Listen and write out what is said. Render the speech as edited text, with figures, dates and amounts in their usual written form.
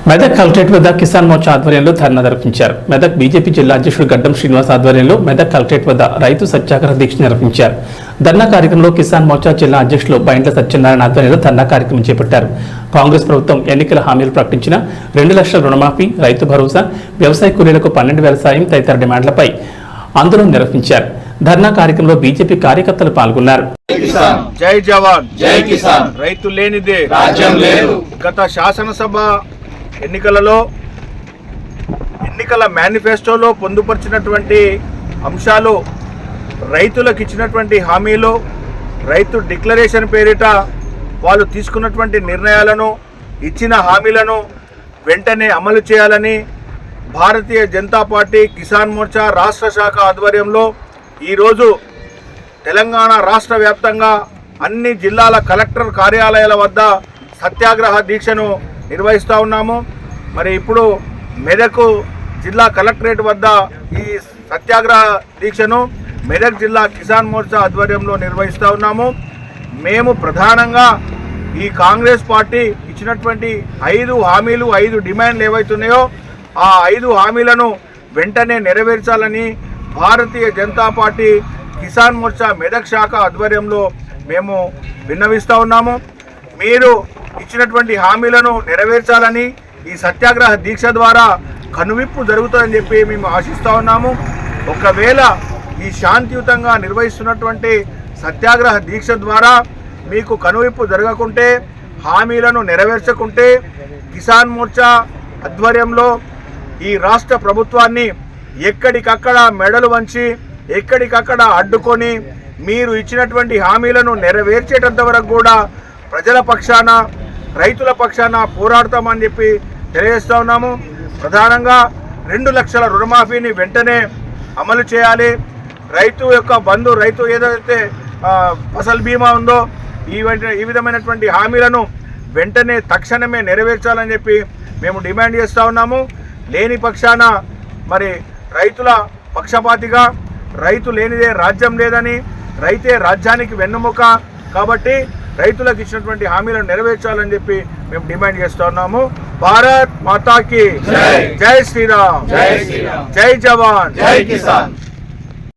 Medak collectorate వద్ద కిసాన్ మోర్చా ఆధ్వర్యంలో ధర్నా నిర్వహించారు. మెదక్ బీజేపీ జిల్లా అధ్యక్షుడు గడ్డం శ్రీనివాస్ ఆధ్వర్యంలో మెదక్ కలెక్టరేట్ వద్ద రైతు సత్యాగ్రహ దీక్ష నిర్వహించారు. ధర్నా కార్యక్రమంలో కిసాన్ మోర్చా జిల్లా అధ్యక్షులు బైండ్ల సత్యనారాయణ ఆధ్వర్యంలో ధర్నా కార్యక్రమం చేపట్టారు. కాంగ్రెస్ ప్రభుత్వం ఎన్నికల హామీలు ప్రకటించిన 2 లక్షల రుణమాఫీ, రైతు భరోసా, వ్యవసాయ కూలీలకు 12,000 సాయం తదితర డిమాండ్లపై ఆందోళన నిర్వహించారు. ధర్నా కార్యక్రమంలో బీజేపీ కార్యకర్తలు పాల్గొన్నారు. జై జవాన్ జై కిసాన్, రైతు లేనిదే రాజ్యం లేదు. గత శాసనసభ ఎన్నికలలో ఎన్నికల మేనిఫెస్టోలో పొందుపరిచినటువంటి అంశాలు, రైతులకు ఇచ్చినటువంటి హామీలు, రైతు డిక్లరేషన్ పేరిట వాళ్ళు తీసుకున్నటువంటి నిర్ణయాలను, ఇచ్చిన హామీలను వెంటనే అమలు చేయాలని భారతీయ జనతా పార్టీ కిసాన్ మోర్చా రాష్ట్ర శాఖ ఆధ్వర్యంలో ఈరోజు తెలంగాణ రాష్ట్ర వ్యాప్తంగా అన్ని జిల్లాల కలెక్టర్ కార్యాలయాల వద్ద సత్యాగ్రహ దీక్షను నిర్వహిస్తూ ఉన్నాము. మరి ఇప్పుడు మెదక్ జిల్లా కలెక్టరేట్ వద్ద ఈ సత్యాగ్రహ దీక్షను మెదక్ జిల్లా కిసాన్ మోర్చా ఆధ్వర్యంలో నిర్వహిస్తూ ఉన్నాము. మేము ప్రధానంగా ఈ కాంగ్రెస్ పార్టీ ఇచ్చినటువంటి 5 హామీలు, 5 డిమాండ్లు ఏవైతున్నాయో ఆ 5 హామీలను వెంటనే నెరవేర్చాలని భారతీయ జనతా పార్టీ కిసాన్ మోర్చా మెదక్ శాఖ ఆధ్వర్యంలో మేము విన్నవిస్తూ ఉన్నాము. మీరు ఇచ్చినటువంటి హామీలను నెరవేర్చాలని ఈ సత్యాగ్రహ దీక్ష ద్వారా కనువిప్పు జరుగుతుందని చెప్పి మేము ఆశిస్తూ ఉన్నాము. ఒకవేళ ఈ శాంతియుతంగా నిర్వహిస్తున్నటువంటి సత్యాగ్రహ దీక్ష ద్వారా మీకు కనువిప్పు జరగకుంటే, హామీలను నెరవేర్చకుంటే కిసాన్ మోర్చా ఆధ్వర్యంలో ఈ రాష్ట్ర ప్రభుత్వాన్ని ఎక్కడికక్కడ మెడలు వంచి, ఎక్కడికక్కడ అడ్డుకొని మీరు ఇచ్చినటువంటి హామీలను నెరవేర్చేటంత వరకు కూడా ప్రజల పక్షాన, రైతుల పక్షాన పోరాడతామని చెప్పి తెలియజేస్తూ ఉన్నాము. ప్రధానంగా 2 లక్షల రుణమాఫీని వెంటనే అమలు చేయాలి. రైతు యొక్క బంధు, రైతు ఏదైతే ఫసల్ బీమా ఉందో ఈ విధమైనటువంటి హామీలను వెంటనే తక్షణమే నెరవేర్చాలని చెప్పి మేము డిమాండ్ చేస్తూ ఉన్నాము. లేని పక్షాన మరి రైతుల పక్షపాతిగా, రైతు లేనిదే రాజ్యం లేదని, రైతే రాజ్యానికి వెన్నుముక కాబట్టి రైతులకు ఇచ్చినటువంటి హామీలను నెరవేర్చాలని చెప్పి మేము డిమాండ్ చేస్తూ ఉన్నాము. భారత్ మాతాకి జై శ్రీరామ్, జై జవాన్, జై కిసాన్.